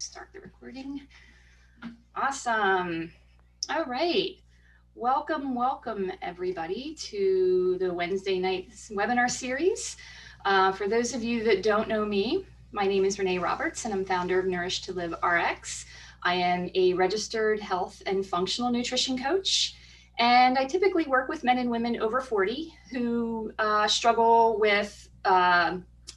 Start the recording. Awesome. All right. Welcome, everybody, to the Wednesday night webinar series. For those of you that don't know me, my name is Renee Roberts, and I'm founder of Nourish to Live RX. I am a registered health and functional nutrition coach, and I typically work with men and women over 40 who struggle with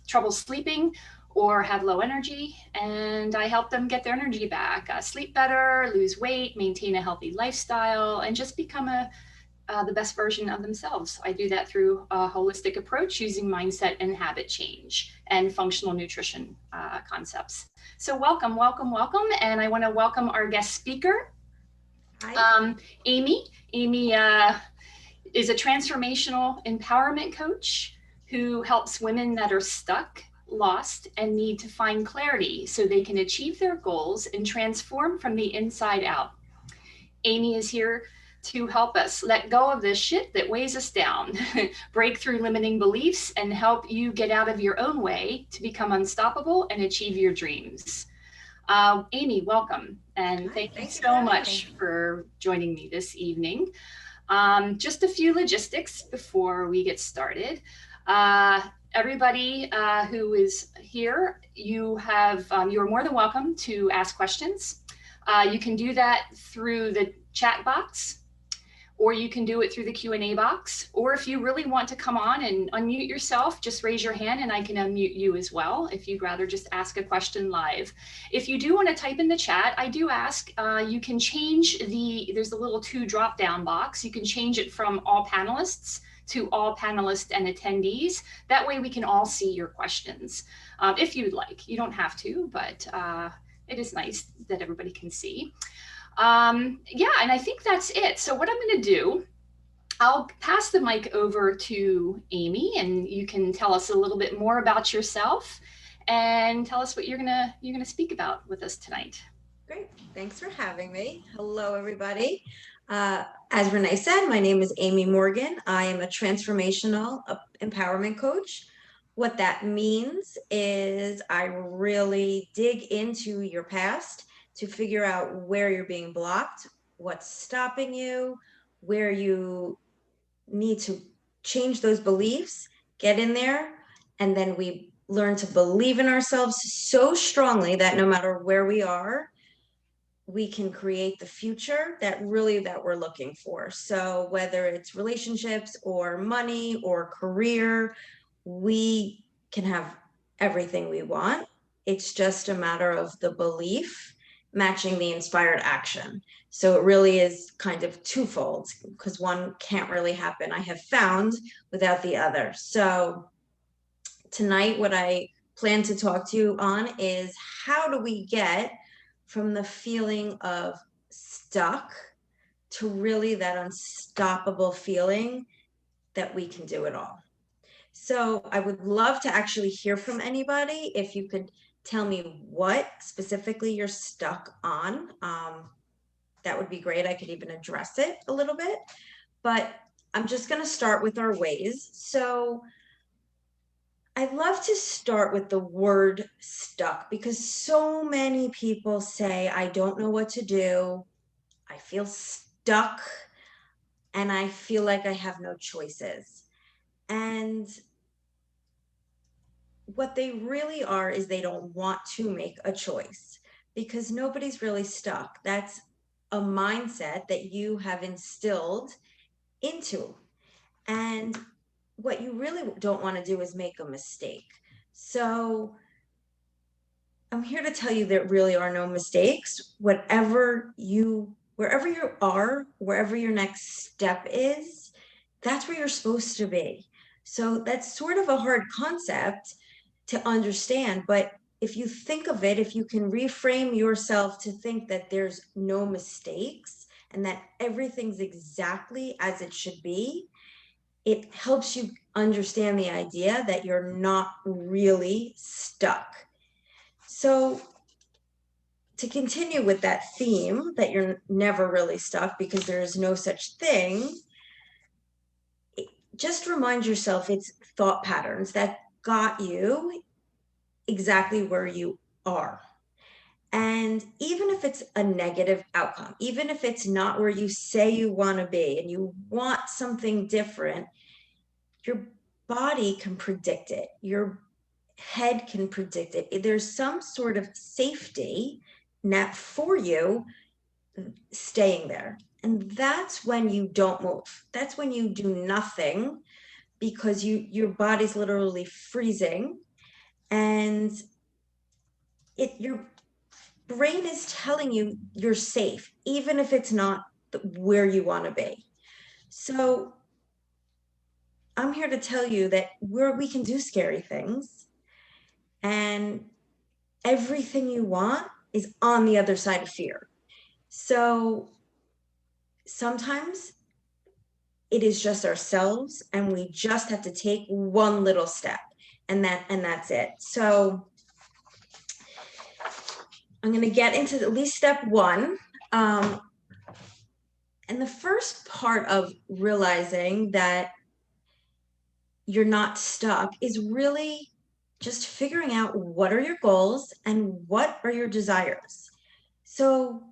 trouble sleeping or have low energy, and I help them get their energy back, sleep better, lose weight, maintain a healthy lifestyle, and just become the best version of themselves. I do that through a holistic approach using mindset and habit change and functional nutrition concepts. So welcome. And I want to welcome our guest speaker, Amy. Amy is a transformational empowerment coach who helps women that are stuck, lost, and need to find clarity so they can achieve their goals and transform from the inside out. Amy is here to help us let go of this shit that weighs us down, break through limiting beliefs, and help you get out of your own way to become unstoppable and achieve your dreams. Amy, welcome, and thank you so much for joining me this evening. Just a few logistics before we get started. Everybody who is here, you are more than welcome to ask questions. You can do that through the chat box, or you can do it through the Q&A box. Or if you really want to come on and unmute yourself, just raise your hand and I can unmute you as well if you'd rather just ask a question live. If you do want to type in the chat, I do ask, you can change there's a little 2 drop-down box. You can change it from all panelists to all panelists and attendees. That way we can all see your questions. If you'd like, you don't have to, but it is nice that everybody can see. Yeah, and I think that's it. So what I'm going to do, I'll pass the mic over to Amy, and you can tell us a little bit more about yourself and tell us what you're gonna speak about with us tonight. Great, thanks for having me. Hello, everybody. As Renee said, my name is Amy Morgan. I am a transformational empowerment coach. What that means is I really dig into your past to figure out where you're being blocked, what's stopping you, where you need to change those beliefs, get in there, and then we learn to believe in ourselves so strongly that no matter where we are, we can create the future that we're looking for. So whether it's relationships or money or career, we can have everything we want. It's just a matter of the belief matching the inspired action. So it really is kind of twofold because one can't really happen, I have found, without the other. So tonight, what I plan to talk to you on is how do we get from the feeling of stuck to really that unstoppable feeling that we can do it all. So I would love to actually hear from anybody. If you could tell me what specifically you're stuck on, that would be great. I could even address it a little bit, but I'm just going to start with our ways. So I'd love to start with the word stuck because so many people say, I don't know what to do. I feel stuck and I feel like I have no choices. And what they really are is they don't want to make a choice because nobody's really stuck. That's a mindset that you have instilled into. And what you really don't want to do is make a mistake. So I'm here to tell you there really are no mistakes. Wherever you are, wherever your next step is, that's where you're supposed to be. So that's sort of a hard concept to understand, but if you think of it, if you can reframe yourself to think that there's no mistakes and that everything's exactly as it should be, it helps you understand the idea that you're not really stuck. So to continue with that theme that you're never really stuck because there is no such thing, just remind yourself it's thought patterns that got you exactly where you are. And even if it's a negative outcome, even if it's not where you say you want to be and you want something different, your body can predict it. Your head can predict it. There's some sort of safety net for you staying there. And that's when you don't move. That's when you do nothing because your body's literally freezing, and your brain is telling you you're safe, even if it's not where you want to be. So I'm here to tell you that we can do scary things, and everything you want is on the other side of fear. So sometimes it is just ourselves, and we just have to take one little step, and that's it. So I'm going to get into at least step one. And the first part of realizing that you're not stuck is really just figuring out what are your goals and what are your desires. So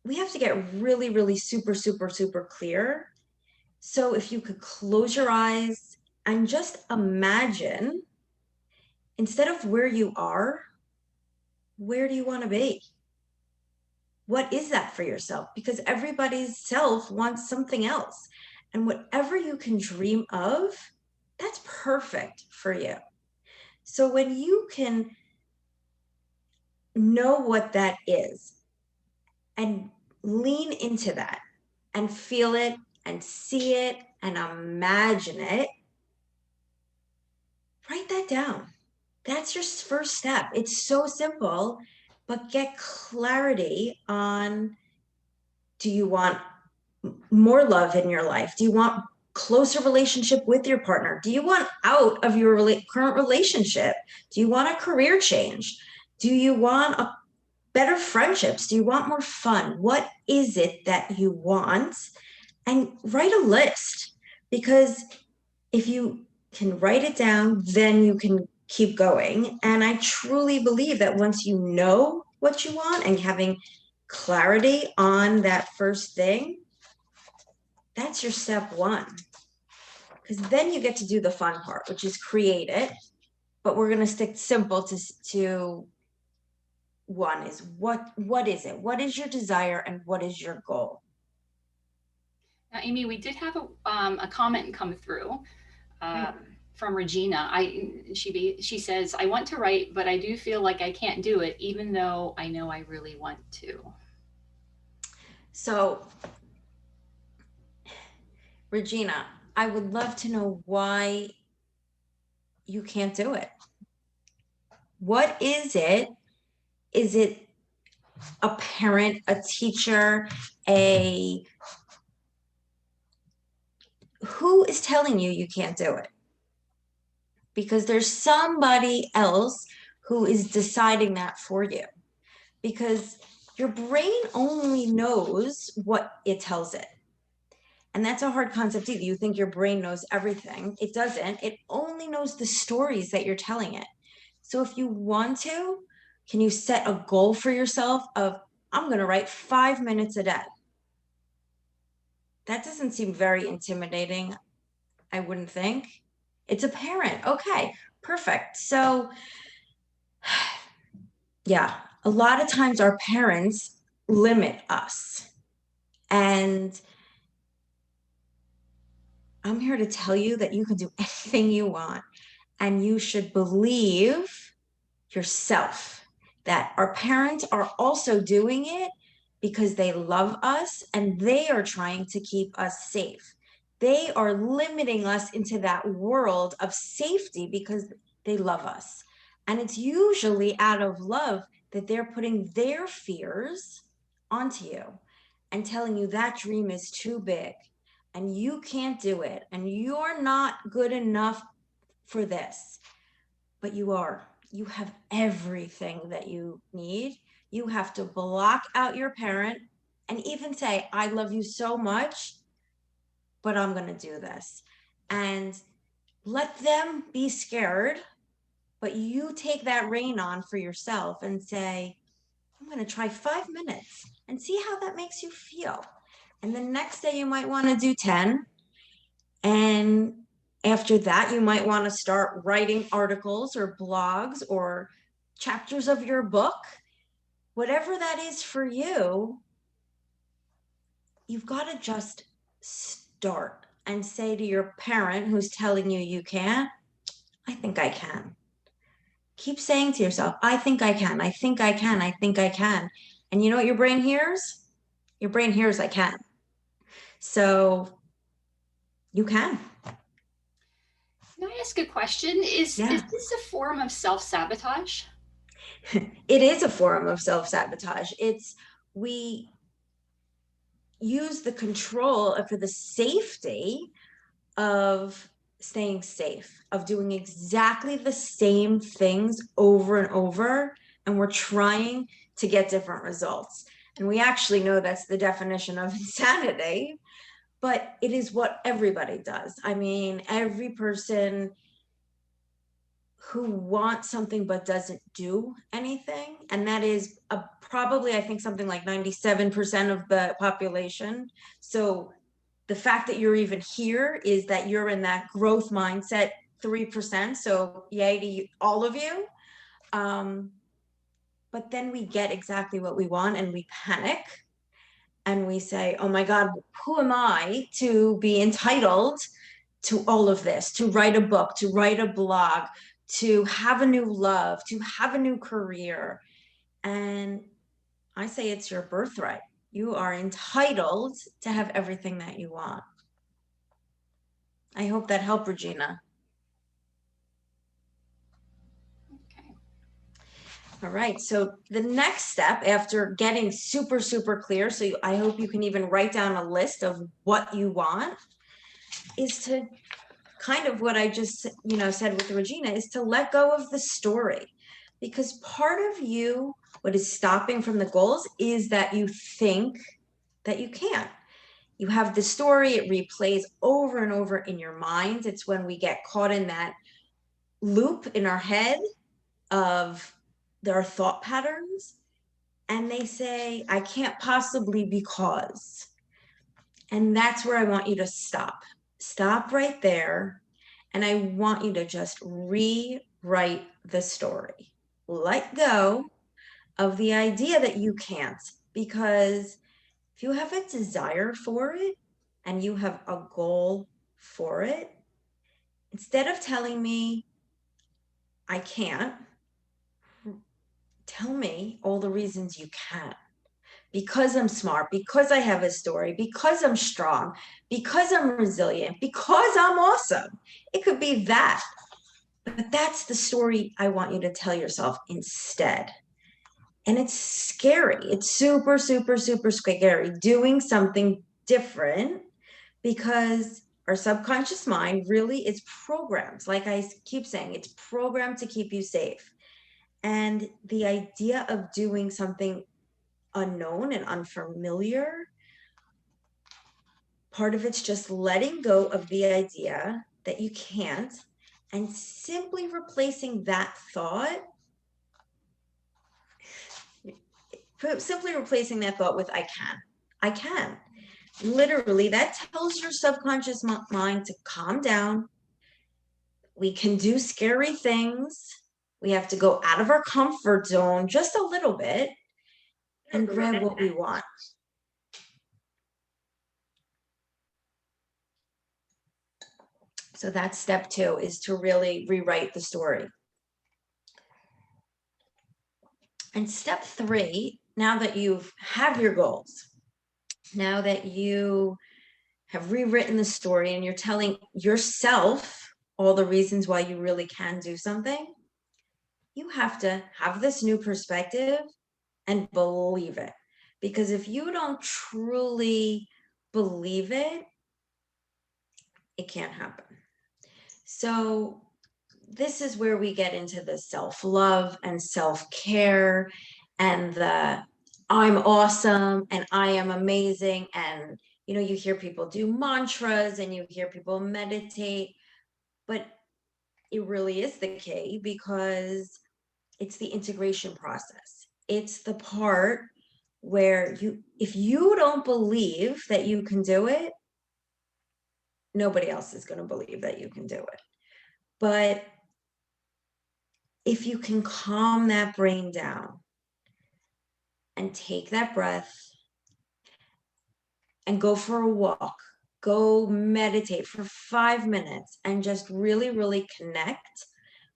we have to get really, really super, super, super clear. So if you could close your eyes and just imagine, instead of where you are, where do you want to be? What is that for yourself? Because everybody's self wants something else. And whatever you can dream of, that's perfect for you. So when you can know what that is and lean into that and feel it and see it and imagine it, write that down. That's your first step. It's so simple, but get clarity on, do you want more love in your life? Do you want closer relationship with your partner? Do you want out of your current relationship? Do you want a career change? Do you want better friendships? Do you want more fun? What is it that you want? And write a list, because if you can write it down, then you can keep going. And I truly believe that once you know what you want and having clarity on that first thing, that's your step one. Because then you get to do the fun part, which is create it. But we're going to stick simple to one is what is it? What is your desire and what is your goal? Now, Amy, we did have a comment come through from Regina. She says, "I want to write, but I do feel like I can't do it, even though I know I really want to." So, Regina, I would love to know why you can't do it. What is it? Is it a parent, a teacher, who is telling you you can't do it? Because there's somebody else who is deciding that for you. Because your brain only knows what it tells it. And that's a hard concept either. You think your brain knows everything. It doesn't. It only knows the stories that you're telling it. So if you want to, can you set a goal for yourself of, I'm going to write 5 minutes a day? That doesn't seem very intimidating, I wouldn't think. It's a parent. Okay, perfect. So, yeah, a lot of times our parents limit us. And I'm here to tell you that you can do anything you want, and you should believe yourself that our parents are also doing it because they love us and they are trying to keep us safe. They are limiting us into that world of safety because they love us. And it's usually out of love that they're putting their fears onto you and telling you that dream is too big and you can't do it and you're not good enough for this. But you are. You have everything that you need. You have to block out your parent and even say, I love you so much, but I'm going to do this. And let them be scared, but you take that rein on for yourself and say, I'm going to try 5 minutes and see how that makes you feel. And the next day you might want to do 10. And after that, you might want to start writing articles or blogs or chapters of your book. Whatever that is for you, you've got to just start and say to your parent who's telling you you can't, I think I can. Keep saying to yourself, I think I can, I think I can, I think I can. And you know what your brain hears? Your brain hears I can. So you can. Can I ask a question? Is this a form of self-sabotage? It is a form of self-sabotage. We use the control for the safety of staying safe, of doing exactly the same things over and over, and we're trying to get different results. And we actually know that's the definition of insanity, but it is what everybody does. I mean, every person who wants something but doesn't do anything, and that is probably, I think, something like 97% of the population. So the fact that you're even here is that you're in that growth mindset, 3%. So yay to you, all of you. But then we get exactly what we want and we panic and we say, oh my God, who am I to be entitled to all of this, to write a book, to write a blog, to have a new love, to have a new career? And I say it's your birthright. You are entitled to have everything that you want. I hope that helped, Regina. Okay. All right. So the next step after getting super, super clear, so I hope you can even write down a list of what you want, is to kind of what I just, said with Regina, is to let go of the story. Because part of you, what is stopping from the goals is that you think that you can't. You have the story, it replays over and over in your mind. It's when we get caught in that loop in our head of their thought patterns, and they say, I can't possibly because. And that's where I want you to stop. Stop right there. And I want you to just rewrite the story. Let go of the idea that you can't, because if you have a desire for it and you have a goal for it, instead of telling me I can't, tell me all the reasons you can. Because I'm smart, because I have a story, because I'm strong, because I'm resilient, because I'm awesome. It could be that. But that's the story I want you to tell yourself instead. And it's scary. It's super, super, super scary doing something different, because our subconscious mind really is programmed. Like I keep saying, it's programmed to keep you safe. And the idea of doing something unknown and unfamiliar, part of it's just letting go of the idea that you can't and simply replacing that thought, with I can. I can. Literally, that tells your subconscious mind to calm down. We can do scary things. We have to go out of our comfort zone just a little bit and grab what we want. So that's step 2, is to really rewrite the story. And step 3, now that you've have your goals, now that you have rewritten the story and you're telling yourself all the reasons why you really can do something, you have to have this new perspective and believe it. Because if you don't truly believe it, it can't happen. So this is where we get into the self-love and self-care and the I'm awesome and I am amazing. And, you hear people do mantras and you hear people meditate, but it really is the key, because it's the integration process. It's the part where if you don't believe that you can do it, nobody else is going to believe that you can do it. But if you can calm that brain down and take that breath and go for a walk, go meditate for 5 minutes and just really, really connect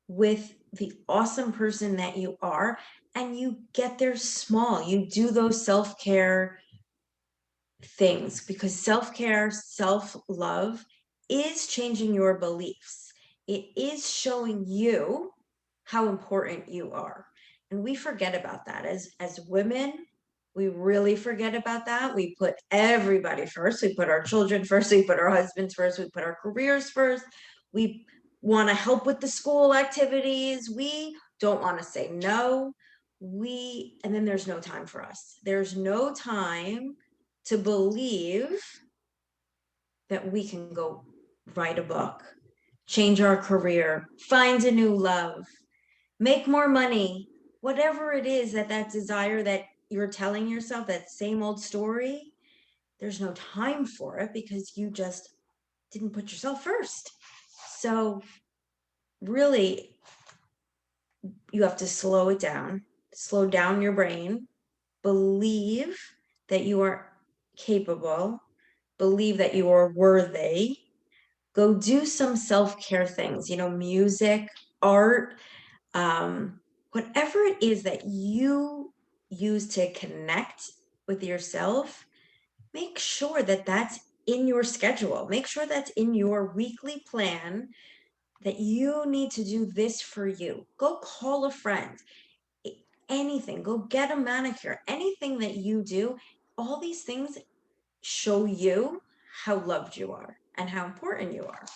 with the awesome person that you are, and you get there small. You do those self-care things, because self-care, self-love is changing your beliefs. It is showing you how important you are. And we forget about that as women. We really forget about that. We put everybody first. We put our children first. We put our husbands first. We put our careers first. We want to help with the school activities. We don't want to say no. And then there's no time for us. There's no time to believe that we can go write a book, change our career, find a new love, make more money, whatever it is that desire that you're telling yourself, that same old story, there's no time for it because you just didn't put yourself first. So really, you have to slow it down, slow down your brain, believe that you are capable, believe that you are worthy. Go do some self-care things, music, art, whatever it is that you use to connect with yourself. Make sure that that's in your schedule. Make sure that's in your weekly plan, that you need to do this for you. Go call a friend, anything, go get a manicure, anything that you do. All these things show you how loved you are and how important you are.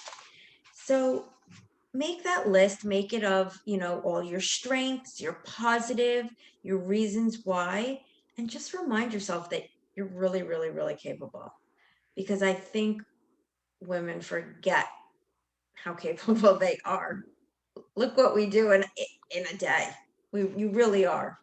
So make that list, make it of, all your strengths, your positive, your reasons why, and just remind yourself that you're really, really, really capable. Because I think women forget how capable they are. Look what we do in a day. You really are.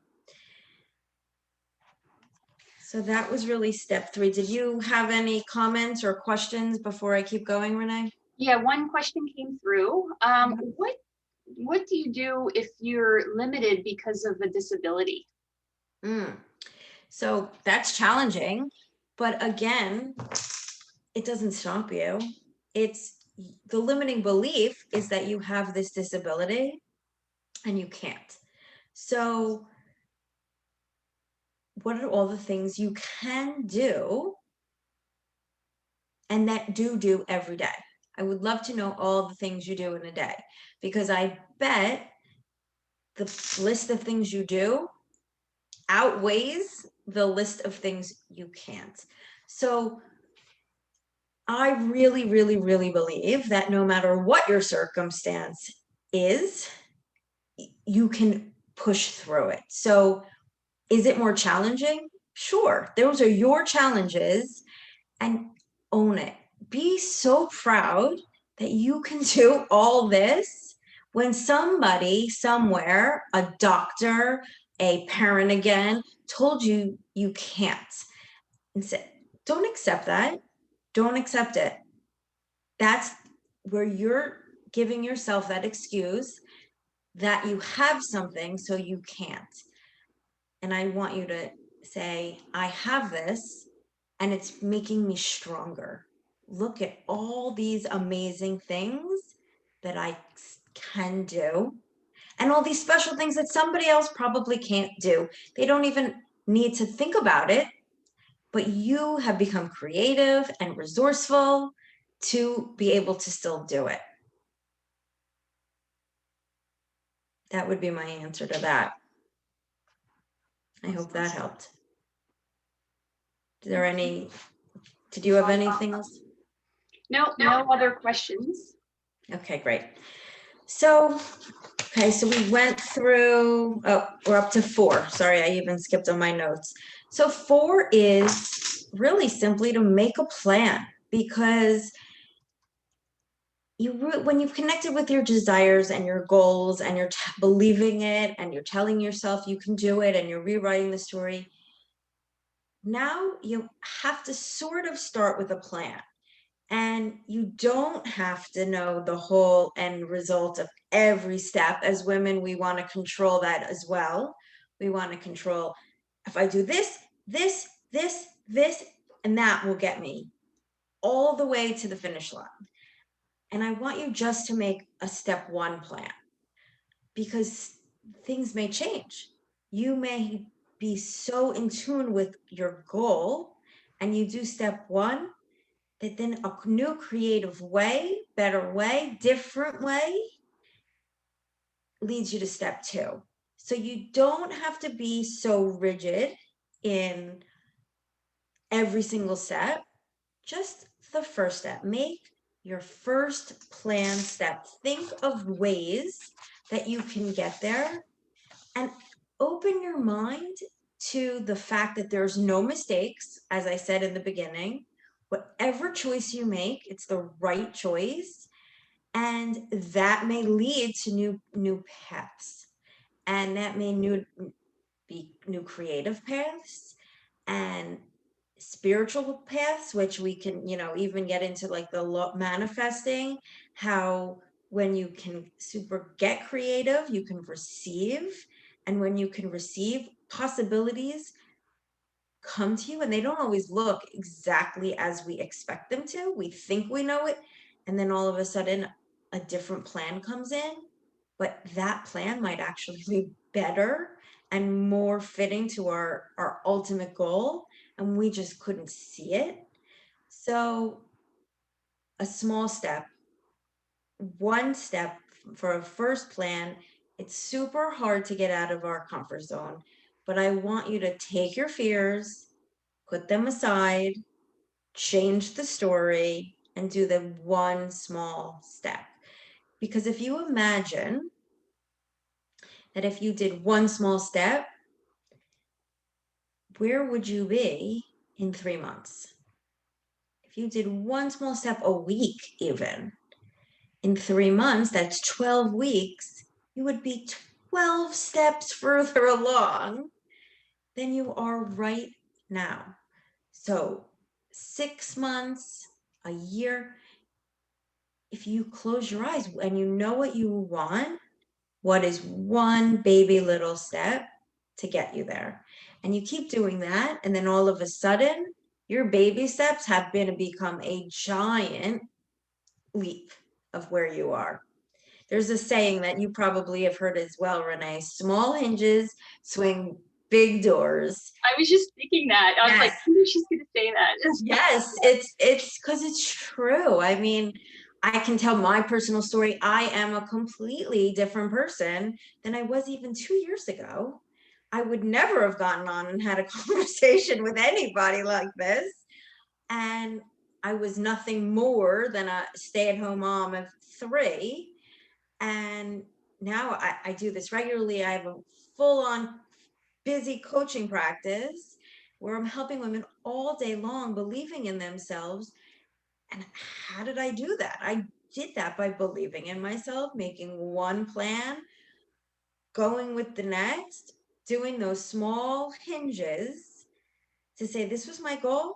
So that was really step 3. Did you have any comments or questions before I keep going, Renee? Yeah, one question came through. What do you do if you're limited because of a disability? So that's challenging, but again, it doesn't stop you. It's the limiting belief is that you have this disability and you can't. So what are all the things you can do and that do every day? I would love to know all the things you do in a day, because I bet the list of things you do outweighs the list of things you can't. So I really, really, really believe that no matter what your circumstance is, you can push through it. So is it more challenging? Sure. Those are your challenges, and own it. Be so proud that you can do all this when somebody somewhere, a doctor, a parent again, told you you can't. And say, don't accept that. Don't accept it. That's where you're giving yourself that excuse that you have something so you can't. And I want you to say, I have this and it's making me stronger. Look at all these amazing things that I can do, and all these special things that somebody else probably can't do. They don't even need to think about it, but you have become creative and resourceful to be able to still do it. That would be my answer to that. I hope that helped. Did you have anything else? No other questions. Okay, great. So we went through, we're up to 4. Sorry, I even skipped on my notes. So 4 is really simply to make a plan, because when you've connected with your desires and your goals and you're believing it and you're telling yourself you can do it and you're rewriting the story, now you have to sort of start with a plan. And you don't have to know the whole end result of every step. As women, we want to control that as well. We want to control, if I do this, this, this, this, and that will get me all the way to the finish line. And I want you just to make a step one plan, because things may change. You may be so in tune with your goal and you do step one, that then a new creative way, better way, different way leads you to step two. So you don't have to be so rigid in every single step. Just the first step. Make your first plan step. Think of ways that you can get there and open your mind to the fact that there's no mistakes. As I said in the beginning, whatever choice you make, it's the right choice, and that may lead to new paths, and that may be new creative paths and spiritual paths, which we can, even get into like the manifesting, how when you can super get creative, you can receive. And when you can receive, possibilities come to you, and they don't always look exactly as we expect them to. We think we know it, and then all of a sudden a different plan comes in, but that plan might actually be better and more fitting to our ultimate goal, and we just couldn't see it. So a small step, one step for a first plan. It's super hard to get out of our comfort zone, but I want you to take your fears, put them aside, change the story, and do the one small step. Because if you imagine that if you did one small step, where would you be in 3 months? If you did one small step a week, even in 3 months, that's 12 weeks, you would be 12 steps further along than you are right now. So 6 months, a year, if you close your eyes and you know what you want, what is one baby little step to get you there? And you keep doing that, and then all of a sudden, your baby steps have become a giant leap of where you are. There's a saying that you probably have heard as well, Renee: small hinges swing big doors. I was just thinking that. I was like, Yes. I knew she's going to say that. Yes, it's because it's true. I mean, I can tell my personal story. I am a completely different person than I was even 2 years ago. I would never have gotten on and had a conversation with anybody like this. And I was nothing more than a stay-at-home mom of 3. And now I do this regularly. I have a full-on busy coaching practice where I'm helping women all day long believing in themselves. And how did I do that? I did that by believing in myself, making one plan, going with the next, doing those small hinges to say, this was my goal,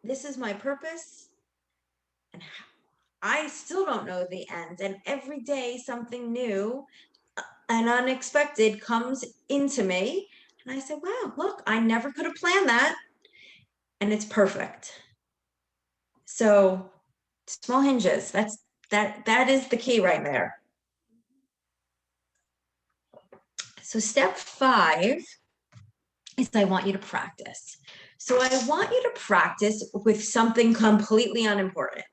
this is my purpose, and I still don't know the end. And every day something new and unexpected comes into me. And I said, wow, look, I never could have planned that. And it's perfect. So small hinges, that is the key right there. So step 5 is I want you to practice. So I want you to practice with something completely unimportant.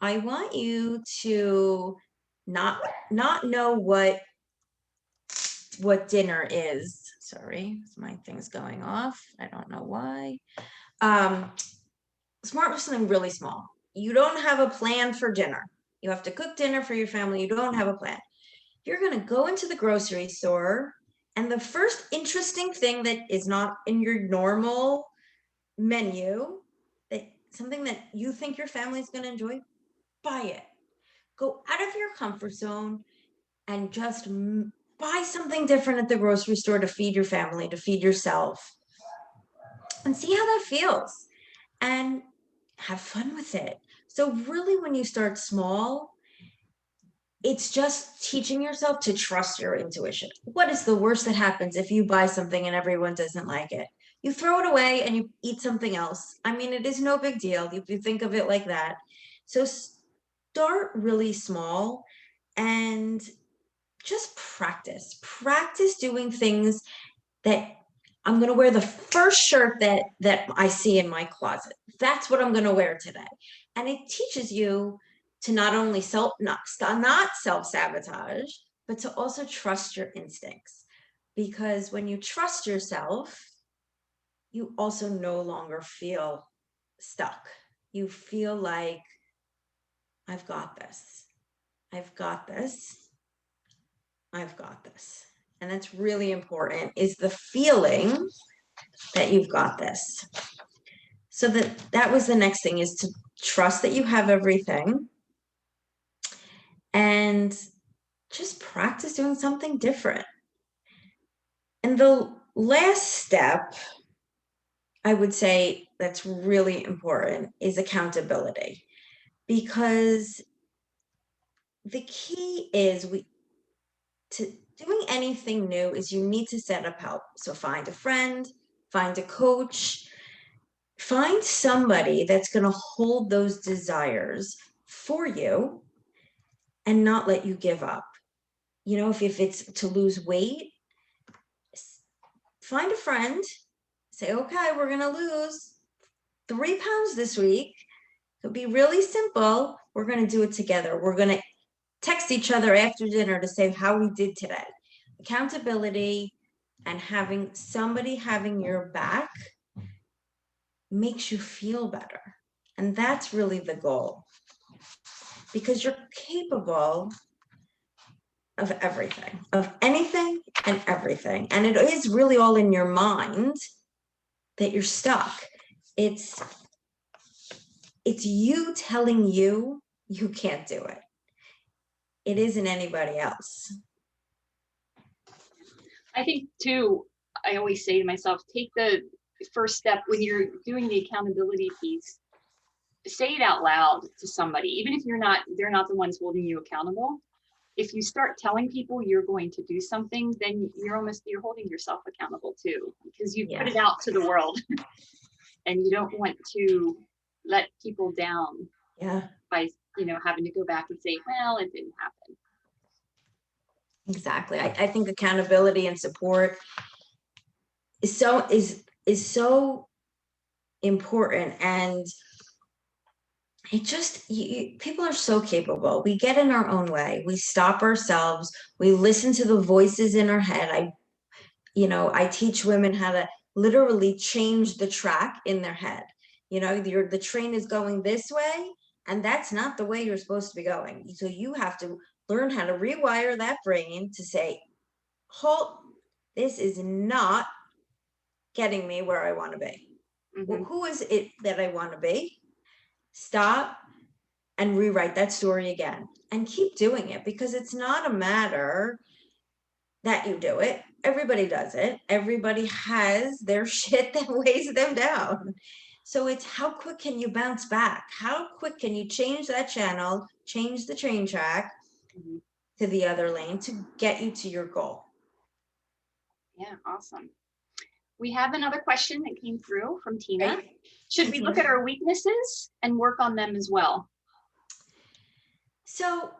I want you to not know what dinner is. Sorry, my thing's going off. I don't know why. Smart with something really small. You don't have a plan for dinner. You have to cook dinner for your family. You don't have a plan. You're going to go into the grocery store, and the first interesting thing that is not in your normal menu, that something that you think your family is going to enjoy, buy it. Go out of your comfort zone and just buy something different at the grocery store to feed your family, to feed yourself, and see how that feels and have fun with it. So really, when you start small, it's just teaching yourself to trust your intuition. What is the worst that happens if you buy something and everyone doesn't like it? You throw it away and you eat something else. I mean, it is no big deal if you think of it like that. So start really small and just practice doing things that I'm going to wear the first shirt that I see in my closet. That's what I'm going to wear today. And it teaches you to not only not self-sabotage, but to also trust your instincts. Because when you trust yourself, you also no longer feel stuck. You feel like, I've got this. I've got this. I've got this. And that's really important, is the feeling that you've got this. So that was the next thing, is to trust that you have everything and just practice doing something different. And the last step, I would say, that's really important is accountability, because the key is to doing anything new is you need to set up help. So find a friend, find a coach, find somebody that's going to hold those desires for you and not let you give up. You know, if it's to lose weight, find a friend, say, okay, we're going to lose 3 pounds this week. It'll be really simple. We're going to do it together. We're going to text each other after dinner to say how we did today. Accountability and having somebody having your back makes you feel better. And that's really the goal, because you're capable of everything, of anything and everything. And it is really all in your mind that you're stuck. It's you telling you can't do it. It isn't anybody else. I think too, I always say to myself, take the first step when you're doing the accountability piece. Say it out loud to somebody, even if they're not the ones holding you accountable. If you start telling people you're going to do something, then you're holding yourself accountable too, because you put it out to the world and you don't want to let people down by, having to go back and say, well, it didn't happen. Exactly. I think accountability and support is so important. And it just, people are so capable. We get in our own way. We stop ourselves. We listen to the voices in our head. I teach women how to literally change the track in their head. The train is going this way, and that's not the way you're supposed to be going. So you have to learn how to rewire that brain to say, halt, this is not getting me where I want to be. Mm-hmm. Who is it that I want to be? Stop and rewrite that story again and keep doing it, because it's not a matter that you do it. Everybody does it. Everybody has their shit that weighs them down. So it's how quick can you bounce back? How quick can you change that channel, change the train track to the other lane to get you to your goal? Yeah, awesome. We have another question that came through from Tina. Should we look at our weaknesses and work on them as well? So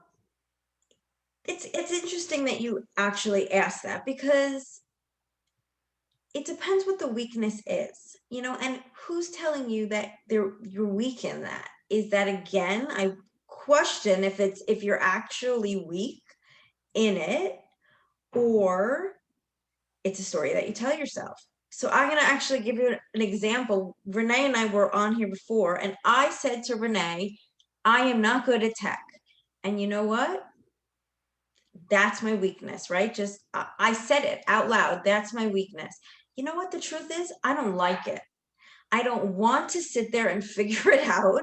it's interesting that you actually asked that, because it depends what the weakness is, and who's telling you that you're weak in that. Is that, again, I question if you're actually weak in it, or it's a story that you tell yourself. So I'm going to actually give you an example. Renee and I were on here before, and I said to Renee, I am not good at tech. And you know what? That's my weakness, right? Just, I said it out loud. That's my weakness. You know what the truth is? I don't like it. I don't want to sit there and figure it out.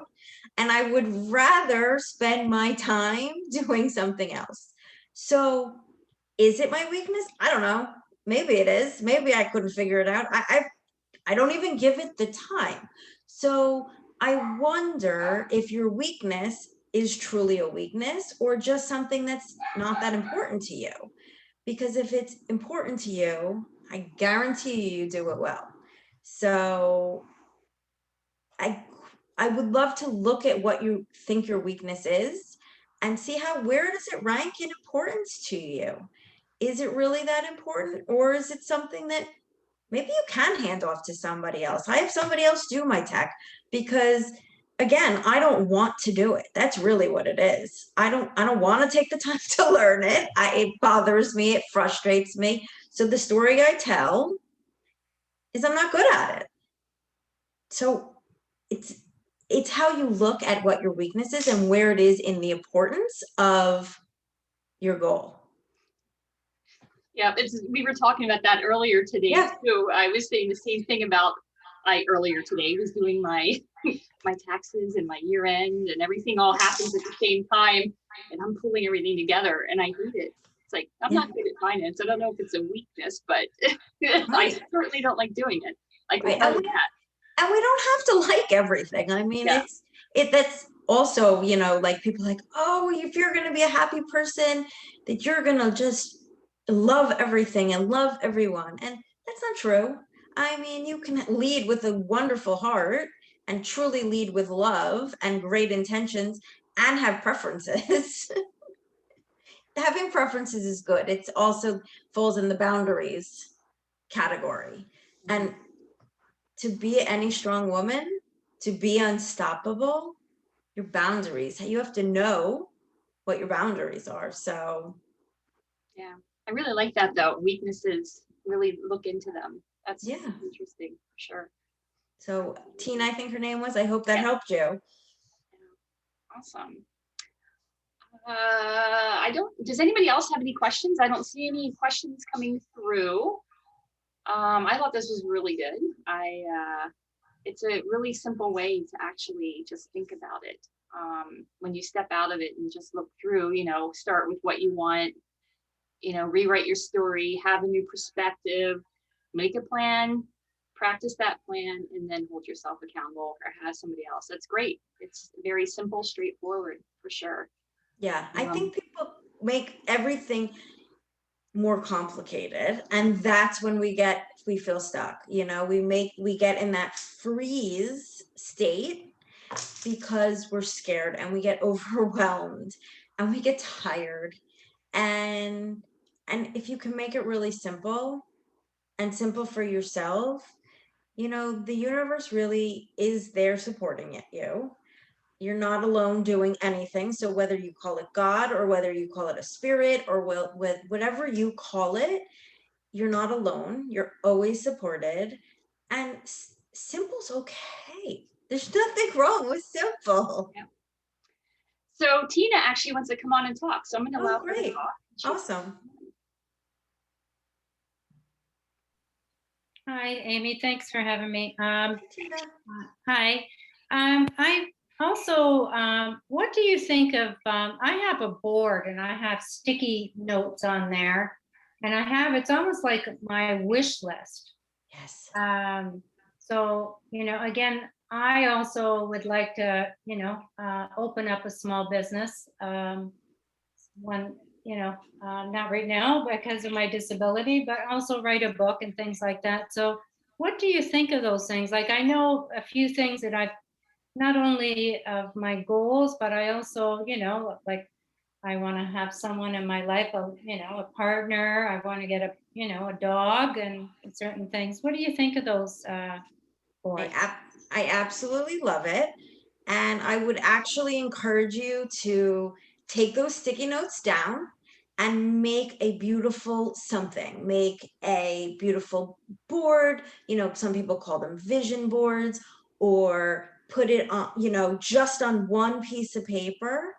And I would rather spend my time doing something else. So is it my weakness? I don't know. Maybe it is. Maybe I couldn't figure it out. I don't even give it the time. So I wonder if your weakness is truly a weakness or just something that's not that important to you. Because if it's important to you, I guarantee you do it well. So I I would love to look at what you think your weakness is and see where does it rank in importance to you? Is it really that important, or is it something that maybe you can hand off to somebody else? I have somebody else do my tech because again, I don't want to do it. That's really what it is. I don't want to take the time to learn it. It bothers me, it frustrates me. So the story I tell is I'm not good at it. So it's how you look at what your weakness is and where it is in the importance of your goal. Yeah, we were talking about that earlier today too. I was saying the same thing about earlier today was doing my my taxes and my year end, and everything all happens at the same time, and I'm pulling everything together, and I hate it. It's like, I'm not good at finance. I don't know if it's a weakness, but I certainly don't like doing it. I can tell you that. And we don't have to like everything. I mean, that's also, like people like, oh, if you're going to be a happy person, that you're going to just love everything and love everyone. And that's not true. I mean, you can lead with a wonderful heart and truly lead with love and great intentions and have preferences. Having preferences is good. It also falls in the boundaries category. And to be any strong woman, to be unstoppable, your boundaries, you have to know what your boundaries are. So yeah, I really like that though. Weaknesses, really look into them. That's interesting for sure. So Tina, I think her name was, I hope that helped you. Awesome. Does anybody else have any questions? I don't see any questions coming through. I thought this was really good. It's a really simple way to actually just think about it. When you step out of it and just look through, start with what you want, rewrite your story, have a new perspective, make a plan, practice that plan, and then hold yourself accountable or have somebody else. That's great. It's very simple, straightforward for sure. Yeah, I think people make everything more complicated, and that's when we feel stuck. We get in that freeze state because we're scared and we get overwhelmed and we get tired. And if you can make it really simple and simple for yourself, the universe really is there supporting you. You're not alone doing anything. So whether you call it God or whether you call it a spirit or with whatever you call it, you're not alone. You're always supported. And simple's okay. There's nothing wrong with simple. Yeah. So Tina actually wants to come on and talk. So I'm going to allow her to talk. Awesome. Hi, Amy. Thanks for having me. Hi. I also, what do you think of, I have a board and I have sticky notes on there, and it's almost like my wish list. Yes. So, again, I also would like to, open up a small business. Not right now because of my disability, but also write a book and things like that. So what do you think of those things? Like, I know a few things that I've not only of my goals, but I also, like I want to have someone in my life, a partner. I want to get a dog and certain things. What do you think of those boards? I absolutely love it. And I would actually encourage you to take those sticky notes down and make a beautiful something. Make a beautiful board. Some people call them vision boards, or put it on, just on one piece of paper.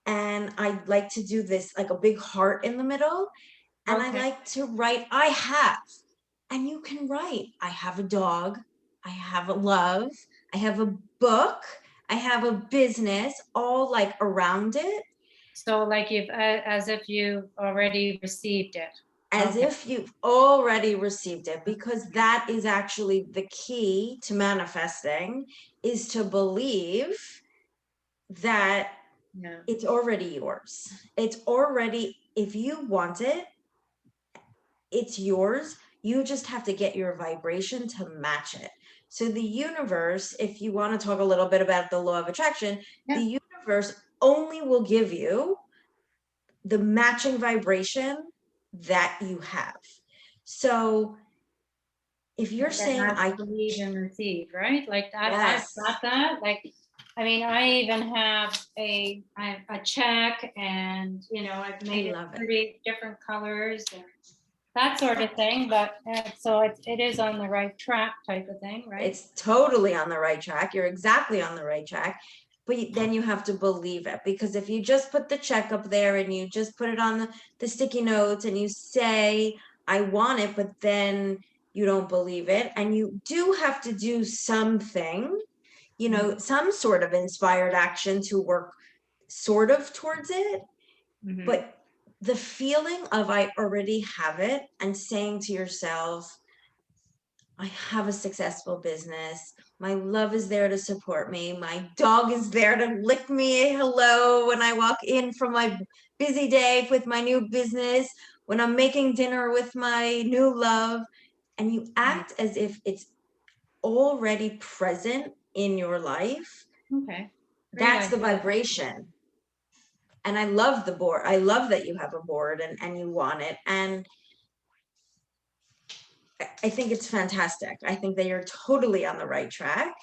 And I like to do this like a big heart in the middle. And I like to write, and you can write, I have a dog, I have a love, I have a book, I have a business, all like around it. So like you've, as if you've already received it. As Okay. if you've already received it, because that is actually the key to manifesting, is to believe that Yeah. it's already yours. It's already, if you want it, it's yours. You just have to get your vibration to match it. So the universe, if you want to talk a little bit about the law of attraction, Yeah. the universe only will give you the matching vibration that you have. So if you're saying I believe and receive, right? Like that, yes, I've got that. Like, I mean, I even have a check, and you know, I've made it pretty different colors and that sort of thing. But so it is on the right track, type of thing, right? It's totally on the right track. You're exactly on the right track. But then you have to believe it, because if you just put the check up there and you just put it on the sticky notes and you say, I want it, but then you don't believe it, and you do have to do something, you know, some sort of inspired action to work sort of towards it. But the feeling of I already have it, and saying to yourself, I have a successful business. My love is there to support me. My dog is there to lick me hello when I walk in from my busy day with my new business, when I'm making dinner with my new love. And you act as if it's already present in your life. Okay. That's the vibration. And I love the board. I love that you have a board and you want it. And I think it's fantastic. I think that you're totally on the right track,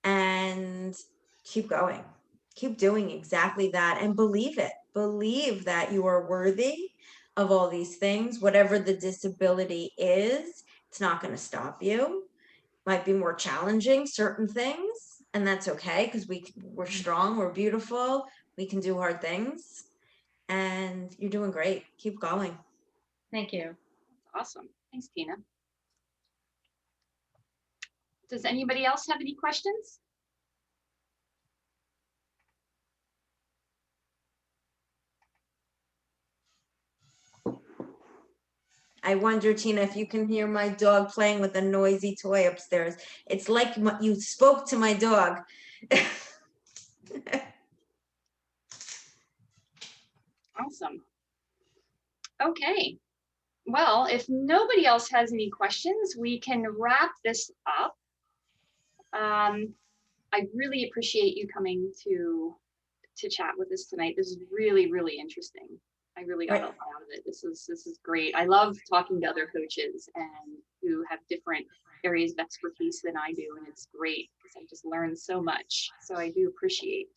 and keep going. Keep doing exactly that, and believe it. Believe that you are worthy of all these things. Whatever the disability is, it's not going to stop you. Might be more challenging, certain things, and that's okay, because we're strong, we're beautiful, we can do hard things, and you're doing great. Keep going. Thank you. Awesome. Thanks, Tina. Does anybody else have any questions? I wonder, Tina, if you can hear my dog playing with a noisy toy upstairs. It's like you spoke to my dog. Awesome. Okay. Well, if nobody else has any questions, we can wrap this up. I really appreciate you coming to chat with us tonight. This is really, really interesting. I really got a lot out of it. This is great. I love talking to other coaches and who have different areas of expertise than I do, and it's great because I just learned so much. So I do appreciate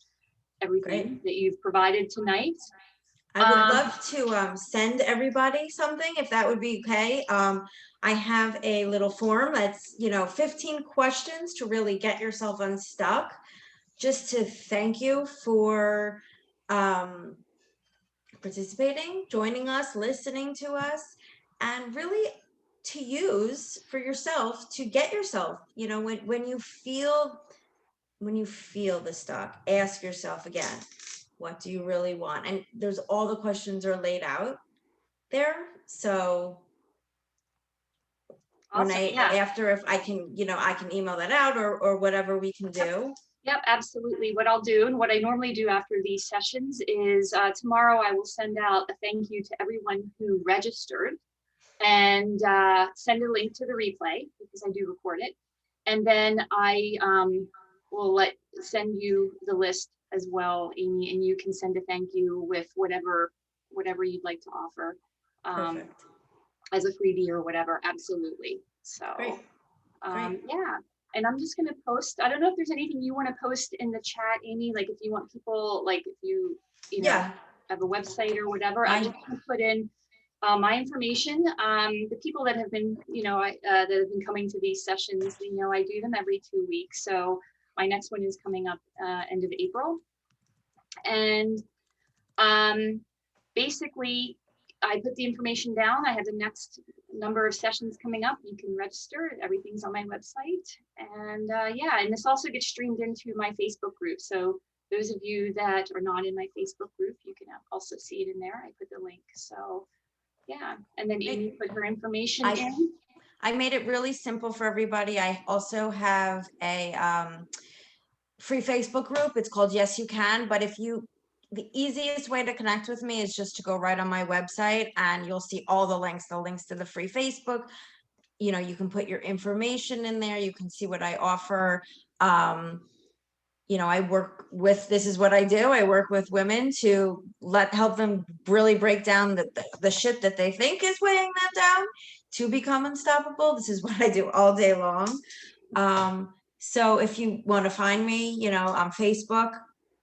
everything that you've provided tonight. I would love to send everybody something, if that would be okay. I have a little form that's, 15 questions to really get yourself unstuck, just to thank you for participating, joining us, listening to us, and really to use for yourself to get yourself, when you feel the stuck, ask yourself again, what do you really want? And there's all the questions are laid out there. So awesome. Renee, after, if I can, I can email that out or whatever we can do. Yep, absolutely. What I'll do, and what I normally do after these sessions, is tomorrow I will send out a thank you to everyone who registered, and send a link to the replay, because I do record it. And then I will send you the list as well, Amy, and you can send a thank you with whatever you'd like to offer as a freebie or whatever. Absolutely. So Great. yeah. And I'm just going to post, I don't know if there's anything you want to post in the chat, Amy, like if you want people, like if you know, have a website or whatever, I'm just going to put in my information. The people that have been, that have been coming to these sessions, they know I do them every 2 weeks. So my next one is coming up end of April. And basically, I put the information down. I have the next number of sessions coming up. You can register. Everything's on my website. And yeah, and this also gets streamed into my Facebook group. So those of you that are not in my Facebook group, you can also see it in there. I put the link. So yeah, and then Amy put her information in. I made it really simple for everybody. I also have a free Facebook group. It's called Yes You Can. But the easiest way to connect with me is just to go right on my website, and you'll see all the links to the free Facebook. You know, you can put your information in there. You can see what I offer. You know, this is what I do. I work with women to help them really break down the shit that they think is weighing them down to become unstoppable. This is what I do all day long. So if you want to find me, you know, on Facebook,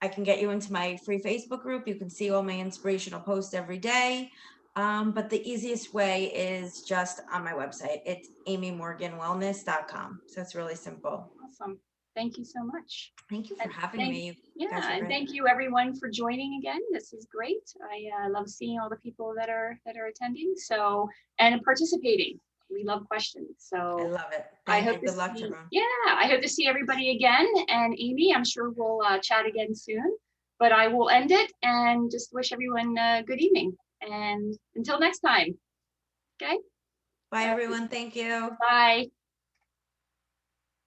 I can get you into my free Facebook group. You can see all my inspirational posts every day. But the easiest way is just on my website. It's amymorganwellness.com. So it's really simple. Awesome. Thank you so much. Thank you for having me. Yeah, and thank you everyone for joining again. This is great. I love seeing all the people that are attending. So, and participating. We love questions. So I love it. I hope good luck to everyone. Yeah, I hope to see everybody again. And Amy, I'm sure we'll chat again soon. But I will end it and just wish everyone a good evening. And until next time. Okay. Bye, everyone. Thank you. Bye.